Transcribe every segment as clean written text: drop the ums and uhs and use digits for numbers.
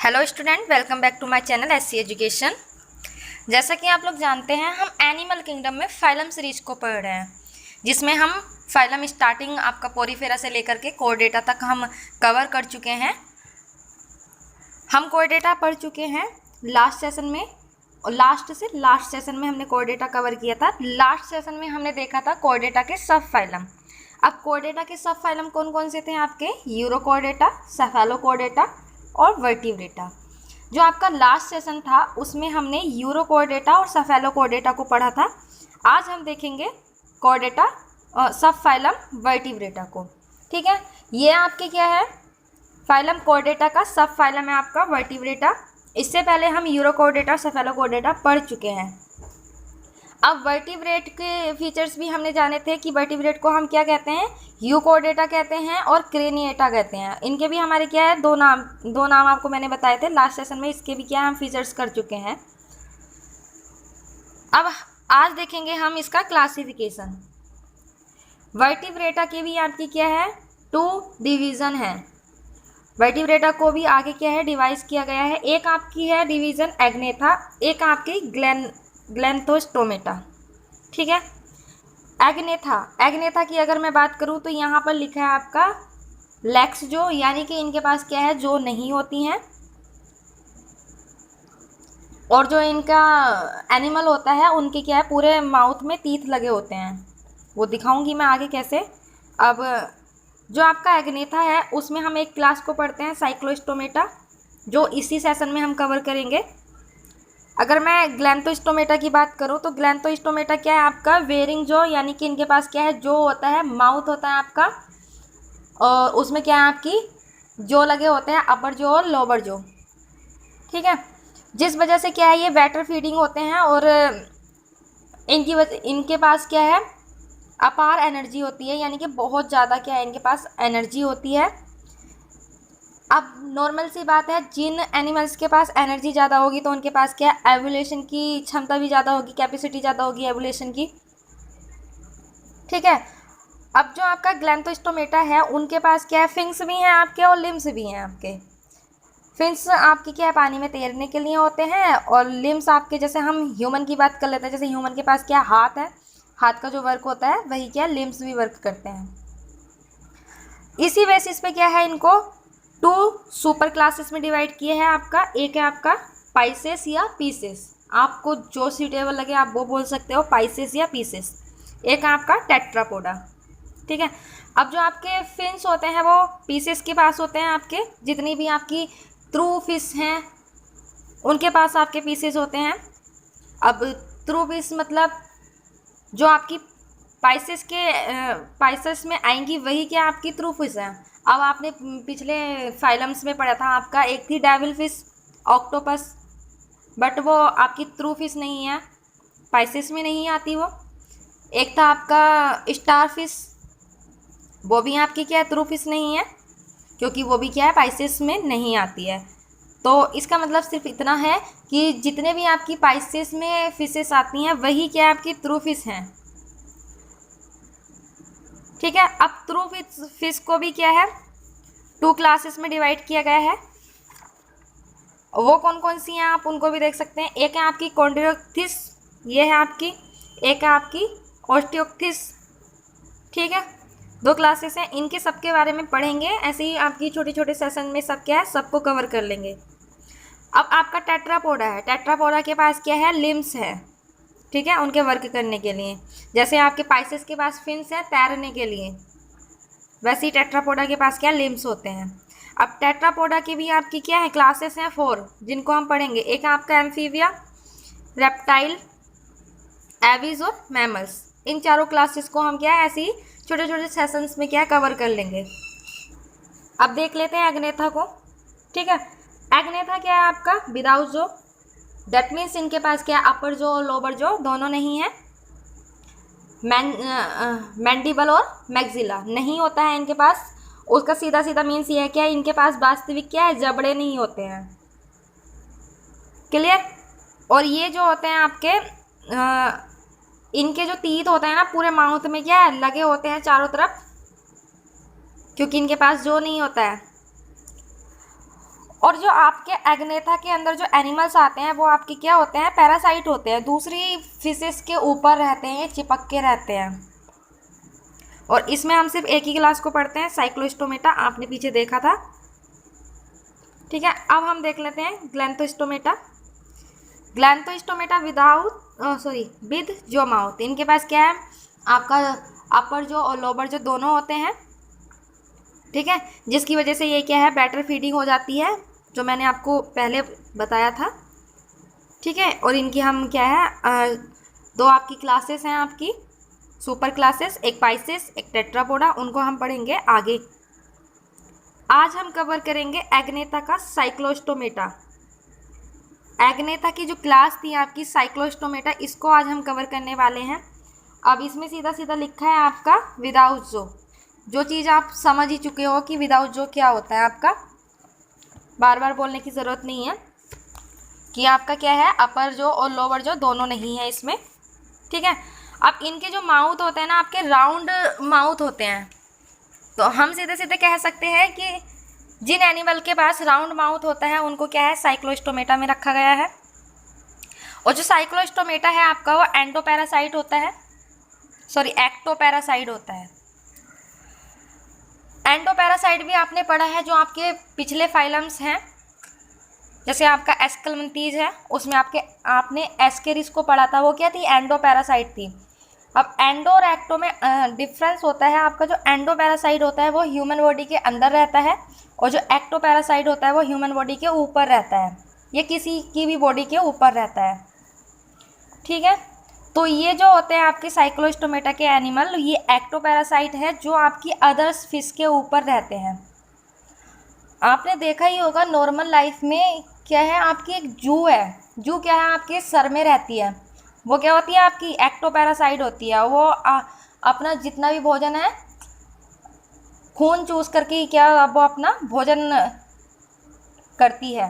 Hello student, welcome back to my channel SC education. जैसा कि आप लोग जानते हैं, हम एनिमल किंगडम में फाइलम सीरीज को पढ़ रहे हैं, जिसमें हम फाइलम स्टार्टिंग आपका पोरीफेरा से लेकर के कोर्डेटा तक हम कवर कर चुके हैं। हम कोर्डेटा पढ़ चुके हैं लास्ट सेशन में, और लास्ट सेशन में हमने कोर्डेटा कवर किया था। लास्ट सेशन में हमने देखा था कोर्डेटा के सब फाइलम। अब कोर्डेटा के सब फाइलम कौन कौन से थे आपके? यूरोकोर्डेटा, सेफेलोकोर्डेटा और वर्टिब्रेटा। जो आपका लास्ट सेशन था उसमें हमने यूरोकोर्डेटा और सेफेलोकोर्डेटा को पढ़ा था। आज हम देखेंगे कोर्डेटा सब फाइलम वर्टिब्रेटा को। ठीक है, ये आपके क्या है? फाइलम कोर्डेटा का सब फाइलम है आपका वर्टिब्रेटा। इससे पहले हम यूरोकोर्डेटा, सेफेलोकोर्डेटा पढ़ चुके हैं। अब वर्टिब्रेट के फीचर्स भी हमने जाने थे कि वर्टिब्रेट को हम क्या कहते हैं? यूकोर्डेटा कहते हैं और क्रेनिएटा कहते हैं। इनके भी हमारे क्या है? दो नाम आपको मैंने बताए थे लास्ट सेशन में। इसके भी क्या हम फीचर्स कर चुके हैं। अब आज देखेंगे हम इसका क्लासिफिकेशन। वर्टिब्रेटा के भी आपकी क्या है? 2 डिवीज़न है। वर्टिब्रेटा को भी आगे क्या है? डिवाइस किया गया है। एक आपकी है डिवीज़न एग्नेथा, एक आपकी ग्लैंथोस्टोमेटा। ठीक है, एग्नेथा की अगर मैं बात करूं तो यहाँ पर लिखा है आपका लेग्स, जो यानी कि इनके पास क्या है? जो नहीं होती हैं। और जो इनका एनिमल होता है उनके क्या है? पूरे माउथ में टीथ लगे होते हैं। वो दिखाऊंगी मैं आगे कैसे। अब जो आपका एग्नेथा है उसमें हम एक क्लास को पढ़ते हैं साइक्लोस्टोमेटा, जो इसी सेशन में हम कवर करेंगे। अगर मैं ग्लैंथोस्टोमेटा की बात करूं तो ग्लैंथोस्टोमेटा क्या है आपका? वेरिंग जो, यानी कि इनके पास क्या है? जो होता है, माउथ होता है आपका, और उसमें क्या है आपकी जो लगे होते हैं, अपर जो और लोअर जो। ठीक है, जिस वजह से क्या है? ये वाटर फीडिंग होते हैं और इनके पास क्या है? अपार एनर्जी होती है, यानी कि बहुत ज़्यादा क्या है? इनके पास एनर्जी होती है। अब नॉर्मल सी बात है, जिन एनिमल्स के पास एनर्जी ज़्यादा होगी तो उनके पास क्या है? एवोल्यूशन की क्षमता भी ज़्यादा होगी, कैपेसिटी ज़्यादा होगी एवोल्यूशन की। ठीक है, अब जो आपका ग्लैंथोस्टोमेटा है उनके पास क्या है? फिंग्स भी हैं आपके और लिम्स भी हैं आपके। फिंग्स आपकी क्या है? पानी में तैरने के लिए होते हैं, और लिम्स आपके, जैसे हम ह्यूमन की बात कर लेते हैं, जैसे ह्यूमन के पास क्या हाथ है, हाथ का जो वर्क होता है वही क्या लिम्स भी वर्क करते हैं। इसी बेसिस पे क्या है? इनको 2 सुपर क्लासेस में डिवाइड किए हैं आपका। एक है आपका पाइसेस या पीसेस, आपको जो सूटेबल लगे आप वो बोल सकते हो, पाइसेस या पीसेस। एक है आपका टेट्रापोडा। ठीक है, अब जो आपके फिन्स होते हैं वो पीसेस के पास होते हैं आपके। जितनी भी आपकी ट्रू फिश हैं उनके पास आपके पीसेस होते हैं। अब ट्रू फिश मतलब जो आपकी पाइसेस में आएंगी वही क्या आपकी ट्रू फिश है। अब आपने पिछले फाइलम्स में पढ़ा था आपका, एक थी डेविल फिश, ऑक्टोपस, बट वो आपकी ट्रू फिश नहीं है, पाइसेस में नहीं आती वो। एक था आपका स्टार फिश, वो भी आपकी क्या है? ट्रू फिश नहीं है, क्योंकि वो भी क्या है? पाइसेस में नहीं आती है। तो इसका मतलब सिर्फ इतना है कि जितने भी आपकी पाइसेस में फिशेस आती हैं वही क्या है? आपकी ट्रू फिश हैं। ठीक है, अब ट्रू फिश को भी क्या है? 2 क्लासेस में डिवाइड किया गया है। वो कौन कौन सी हैं आप उनको भी देख सकते हैं। एक है आपकी कॉन्ड्रोक्थिस, ये है आपकी। एक है आपकी ऑस्टियोक्थिस। ठीक है, 2 क्लासेस हैं, इनके सबके बारे में पढ़ेंगे। ऐसे ही आपकी छोटे छोटे सेशन में सब क्या है? सबको कवर कर लेंगे। अब आपका टेट्रापोडा है। टेट्रापोडा के पास क्या है? लिम्स है। ठीक है, उनके वर्क करने के लिए। जैसे आपके पाइसेस के पास फिन्स हैं तैरने के लिए, वैसे ही टेट्रापोडा के पास क्या लिम्स होते हैं। अब टेट्रापोडा की भी आपकी क्या है? क्लासेस हैं 4, जिनको हम पढ़ेंगे। एक है आपका एम्फीबिया, रेप्टाइल, एविज और मैमल्स। इन चारों क्लासेस को हम क्या है? ऐसे ही छोटे छोटे सेशंस में क्या कवर कर लेंगे। अब देख लेते हैं एग्नेथा को। ठीक है, एग्नेथा क्या है आपका? विदाउट जो, दैट मीन्स इनके पास क्या है? अपर जो और लोअर जो दोनों नहीं है। मैंडिबल और मैक्सिला नहीं होता है इनके पास। उसका सीधा सीधा मीन्स ये है क्या? इनके पास वास्तविक क्या है? जबड़े नहीं होते हैं। क्लियर? और ये जो होते हैं आपके इनके जो टीथ होते हैं ना, पूरे माउथ में क्या है? लगे होते हैं चारों तरफ, क्योंकि इनके पास जो नहीं होता है। और जो आपके एग्नेथा के अंदर जो एनिमल्स आते हैं वो आपके क्या होते हैं, पैरासाइट होते हैं, दूसरी फिशेस के ऊपर रहते हैं, चिपक के रहते हैं। और इसमें हम सिर्फ एक ही क्लास को पढ़ते हैं, साइक्लोस्टोमेटा, आपने पीछे देखा था। ठीक है, अब हम देख लेते हैं ग्लैंथोस्टोमेटा। ग्लैंथोस्टोमेटा विद जो माउथ, इनके पास क्या है, आपका अपर जो और लोअर जो दोनों होते हैं। ठीक है, जिसकी वजह से ये क्या है, बेटर फीडिंग हो जाती है, जो मैंने आपको पहले बताया था। ठीक है, और इनकी हम क्या है, दो आपकी क्लासेस हैं आपकी सुपर क्लासेस, एक पाइसेस एक टेट्रापोडा, उनको हम पढ़ेंगे आगे। आज हम कवर करेंगे एग्नेथा का साइक्लोस्टोमेटा। एग्नेथा की जो क्लास थी आपकी साइक्लोस्टोमेटा, इसको आज हम कवर करने वाले हैं। अब इसमें सीधा सीधा लिखा है आपका विदाउट जो चीज़ आप समझ ही चुके हो कि विदाउट जो क्या होता है, आपका बार बार बोलने की ज़रूरत नहीं है कि आपका क्या है, अपर जो और लोअर जो दोनों नहीं है इसमें। ठीक है, अब इनके जो माउथ होते हैं ना, आपके राउंड माउथ होते हैं, तो हम सीधे सीधे कह सकते हैं कि जिन एनिमल के पास राउंड माउथ होता है उनको क्या है, साइक्लोस्टोमेटा में रखा गया है। और जो साइक्लोस्टोमेटा है आपका, वो एंडोपैरासाइट होता है, सॉरी एक्टोपैरासाइट होता है। एंडोपैरासाइट भी आपने पढ़ा है, जो आपके पिछले फाइलम्स हैं, जैसे आपका एस्कलमेंथीज है, उसमें आपने एस्केरिस को पढ़ा था, वो क्या थी, एंडोपैरासाइट थी। अब एंडो और एक्टो में डिफरेंस होता है। आपका जो एंडोपैरासाइट होता है वो ह्यूमन बॉडी के अंदर रहता है, और जो एक्टोपैरासाइट होता है वो ह्यूमन बॉडी के ऊपर रहता है, ये किसी की भी बॉडी के ऊपर रहता है। ठीक है, तो ये जो होते हैं आपके साइक्लोस्टोमेटा के एनिमल, ये एक्टोपैरासाइट है, जो आपकी अदर्स फिश के ऊपर रहते हैं। आपने देखा ही होगा नॉर्मल लाइफ में क्या है, आपकी एक जू है, जू क्या है, आपके सर में रहती है, वो क्या होती है, आपकी एक्टोपैरासाइट होती है। वो अपना जितना भी भोजन है खून चूस करके क्या वो अपना भोजन करती है,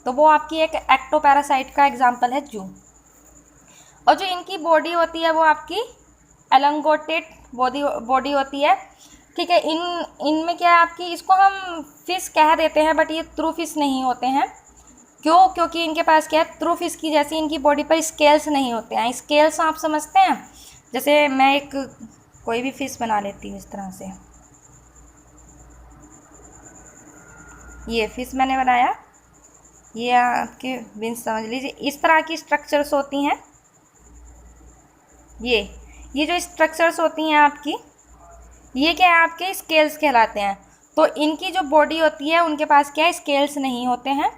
तो वो आपकी एक एक्टोपैरासाइट का एग्जाम्पल है जू। और जो इनकी बॉडी होती है वो आपकी एलंगोटेड बॉडी होती है। ठीक है, इनमें क्या है आपकी, इसको हम फिश कह देते हैं, बट ये ट्रू फिश नहीं होते हैं। क्यों? क्योंकि इनके पास क्या है, ट्रू फिश की जैसी इनकी बॉडी पर स्केल्स नहीं होते हैं। स्केल्स आप समझते हैं, जैसे मैं एक कोई भी फिश बना लेती हूँ इस तरह से, ये फिश मैंने बनाया, ये आपके विंस समझ लीजिए, इस तरह की स्ट्रक्चर्स होती हैं। ये जो स्ट्रक्चर्स होती हैं आपकी, ये क्या है, आपके स्केल्स कहलाते हैं। तो इनकी जो बॉडी होती है उनके पास क्या है, स्केल्स नहीं होते हैं।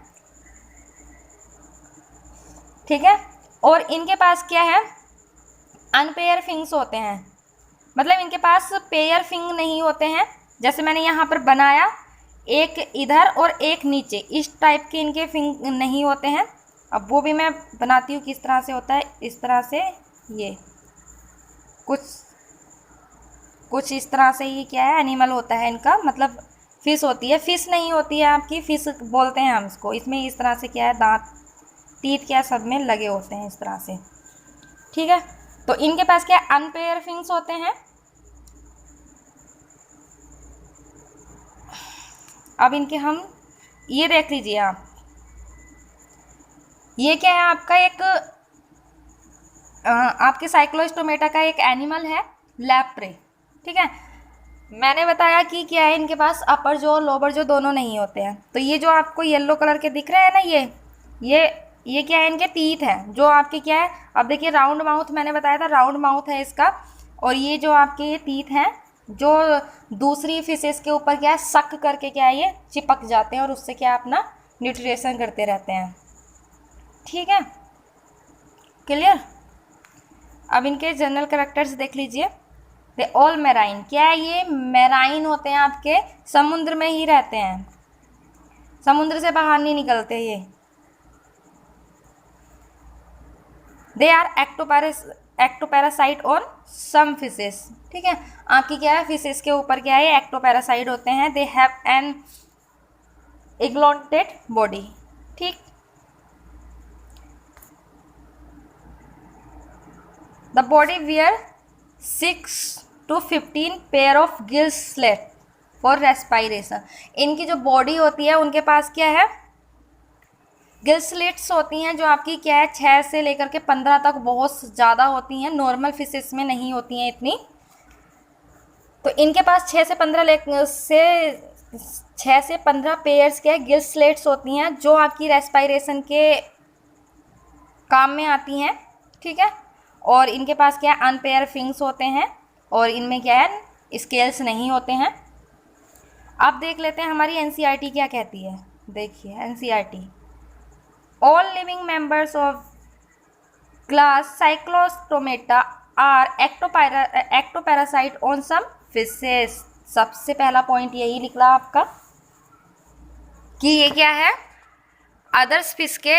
ठीक है, और इनके पास क्या है, अनपेयर फिंग्स होते हैं, मतलब इनके पास पेयर फिंग नहीं होते हैं। जैसे मैंने यहाँ पर बनाया, एक इधर और एक नीचे, इस टाइप के इनके फिंग नहीं होते हैं। अब वो भी मैं बनाती हूँ किस तरह से होता है, इस तरह से, ये कुछ इस तरह से ही क्या है, एनिमल होता है इनका, मतलब फिश होती है, फिश नहीं होती है आपकी, फिश बोलते हैं हम इसको। इसमें इस तरह से क्या है, दांत तीत क्या सब में लगे होते हैं इस तरह से। ठीक है, तो इनके पास क्या अनपेयर फिंग्स होते हैं। अब इनके हम ये देख लीजिए आप, ये क्या है आपका एक आपके साइक्लोस्टोमेटा का एक एनिमल है, लैप्रे। ठीक है, मैंने बताया कि क्या है, इनके पास अपर जो लोअर जो दोनों नहीं होते हैं। तो ये जो आपको येलो कलर के दिख रहे हैं ना, ये क्या है, इनके टीथ हैं, जो आपके क्या है, अब देखिए राउंड माउथ मैंने बताया था, राउंड माउथ है इसका, और ये जो आपके ये टीथ हैं, जो दूसरी फिशेस के ऊपर क्या है, सक करके क्या है, ये चिपक जाते हैं, और उससे क्या अपना न्यूट्रिशन करते रहते हैं। ठीक है, क्लियर। अब इनके जनरल कैरेक्टर्स देख लीजिए। दे ऑल मैराइन, क्या है, ये मैराइन होते हैं, आपके समुद्र में ही रहते हैं, समुद्र से बाहर नहीं निकलते ये। They are ectoparasite on some fishes. ठीक है, आपकी क्या है, फिशेस के ऊपर क्या है, एक्टोपैरासाइट होते हैं। They have an elongated body. ठीक, the body wear 6 to 15 pair of gill slits। For respiration. इनकी जो बॉडी होती है उनके पास क्या है, गिल स्लिट्स होती हैं जो आपकी क्या है 6 से लेकर के 15 तक बहुत ज़्यादा होती हैं, नॉर्मल फिशेस में नहीं होती हैं इतनी। तो इनके पास 6 से 15 पेयर्स के गिल स्लिट्स होती हैं जो आपकी रेस्पायरेशन के काम में आती हैं, ठीक है। और इनके पास क्या है अनपेयर फिंग्स होते हैं और इनमें क्या है स्केल्स नहीं होते हैं। अब देख लेते हैं हमारी एनसीईआरटी क्या कहती है। देखिए NCERT, all living members of class cyclostomata are ectoparasite on some fishes. सबसे पहला पॉइंट यही निकला आपका कि ये क्या है, अदर्स फिश के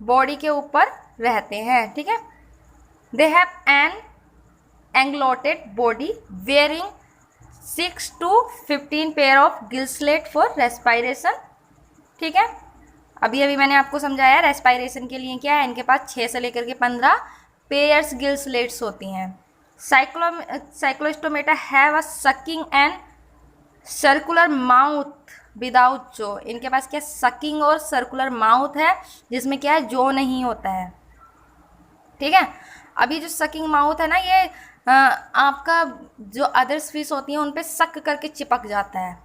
बॉडी के ऊपर रहते हैं, ठीक है। They have an elongated body bearing 6 to 15 pair of gill slit for respiration, ठीक है। अभी मैंने आपको समझाया रेस्पायरेशन के लिए क्या है, इनके पास 6 से लेकर के 15 पेयर्स गिल स्लेट्स होती हैं। Cyclostomata have a sucking and circular mouth without जो। इनके पास क्या सकिंग और सर्कुलर माउथ है जिसमें क्या है जो नहीं होता है, ठीक है। अभी जो सकिंग माउथ है ना, ये आपका जो अदर्स फिश होती हैं उन पे सक करके चिपक जाता है,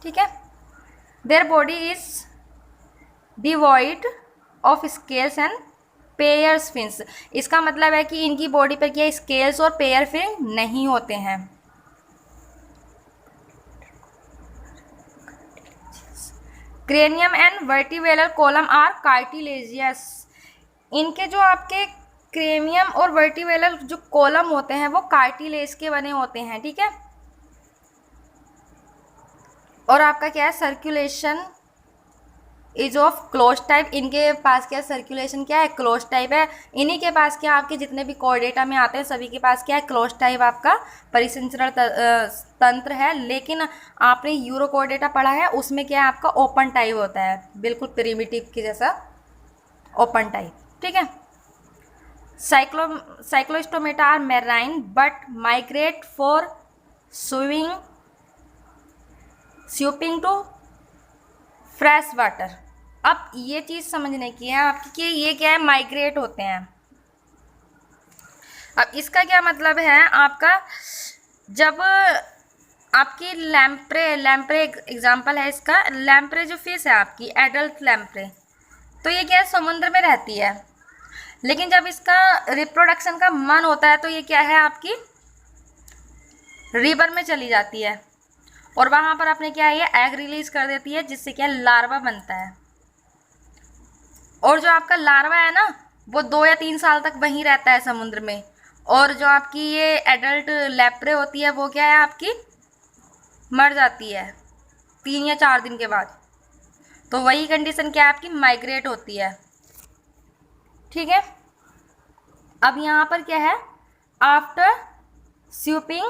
ठीक है। Their body is devoid of scales and pairs fins. इसका मतलब है कि इनकी बॉडी पर क्या स्केल्स और पेयर फिन नहीं होते हैं। Cranium and vertebral column are cartilaginous. इनके जो आपके क्रेनियम और वर्टिब्रल जो कॉलम होते हैं वो कार्टिलेज के बने होते हैं, ठीक है। और आपका क्या है circulation is of close type. इनके पास क्या सर्कुलेशन क्या है क्लोज टाइप है। इन्हीं के पास क्या आपके जितने भी कोर्डेटा में आते हैं सभी के पास क्या है क्लोज टाइप आपका परिसंचरण तंत्र है। लेकिन आपने यूरोकोर्डेटा पढ़ा है उसमें क्या है आपका ओपन टाइप होता है, बिल्कुल प्रिमिटिव के जैसा ओपन टाइप, ठीक है। Cyclostomata are marine but migrate for sweeping to fresh water. अब ये चीज़ समझने की है आपकी कि ये क्या है माइग्रेट होते हैं। अब इसका क्या मतलब है आपका, जब आपकी लैम्प्रे एग्जांपल है इसका, लैम्प्रे जो फिश है आपकी एडल्ट लैम्प्रे, तो ये क्या है समुद्र में रहती है। लेकिन जब इसका रिप्रोडक्शन का मन होता है तो ये क्या है आपकी रिवर में चली जाती है और वहाँ पर अपने क्या है ये एग रिलीज कर देती है जिससे क्या लार्वा बनता है। और जो आपका लार्वा है ना वो 2 या 3 साल तक वहीं रहता है समुद्र में। और जो आपकी ये एडल्ट लैप्रे होती है वो क्या है आपकी मर जाती है 3 या 4 दिन के बाद। तो वही कंडीशन क्या है आपकी माइग्रेट होती है, ठीक है। अब यहाँ पर क्या है after sweeping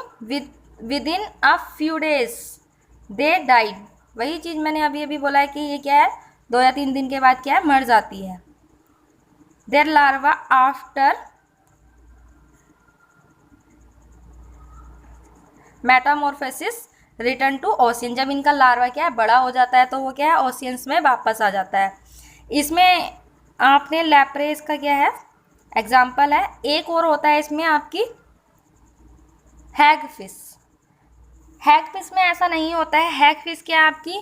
within a few days they died. वही चीज़ मैंने अभी बोला है कि ये क्या है 2 या 3 दिन के बाद क्या है मर जाती है। Their larva after metamorphosis return to ocean. जब इनका लार्वा क्या है बड़ा हो जाता है तो वो क्या है ओशियंस में वापस आ जाता है। इसमें आपने लैप्रेस का क्या है एग्जाम्पल है। एक और होता है इसमें आपकी हैग फिश। हैग फिश में ऐसा नहीं होता है। हैग फिश क्या आपकी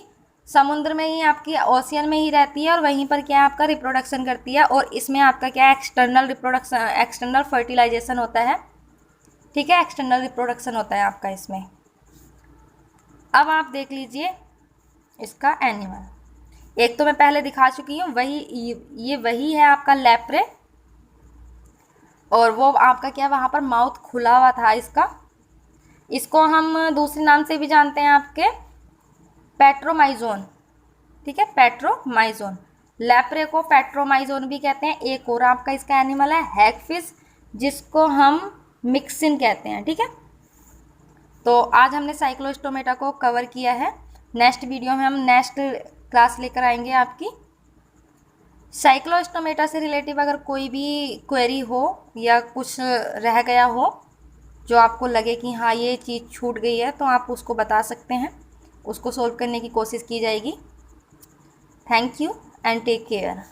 समुद्र में ही आपकी ओशियन में ही रहती है और वहीं पर क्या आपका रिप्रोडक्शन करती है। और इसमें आपका क्या एक्सटर्नल फर्टिलाइजेशन होता है, ठीक है, एक्सटर्नल रिप्रोडक्शन होता है आपका इसमें। अब आप देख लीजिए इसका एनिमल। एक तो मैं पहले दिखा चुकी हूँ, ये वही है आपका लैप्रे। और वो आपका क्या वहाँ पर माउथ खुला हुआ था इसका। इसको हम दूसरे नाम से भी जानते हैं आपके पेट्रोमाइजोन, ठीक है, पेट्रोमाइजोन। लैप्रे को पेट्रोमाइजोन भी कहते हैं। एक और आपका इसका एनिमल है हैगफिश जिसको हम मिक्सिन कहते हैं, ठीक है। तो आज हमने साइक्लोस्टोमेटा को कवर किया है। नेक्स्ट वीडियो में हम नेक्स्ट क्लास लेकर आएंगे आपकी। साइक्लोस्टोमेटा से रिलेटिव अगर कोई भी क्वेरी हो या कुछ रह गया हो जो आपको लगे कि हाँ ये चीज़ छूट गई है तो आप उसको बता सकते हैं, उसको सॉल्व करने की कोशिश की जाएगी। Thank you and take care.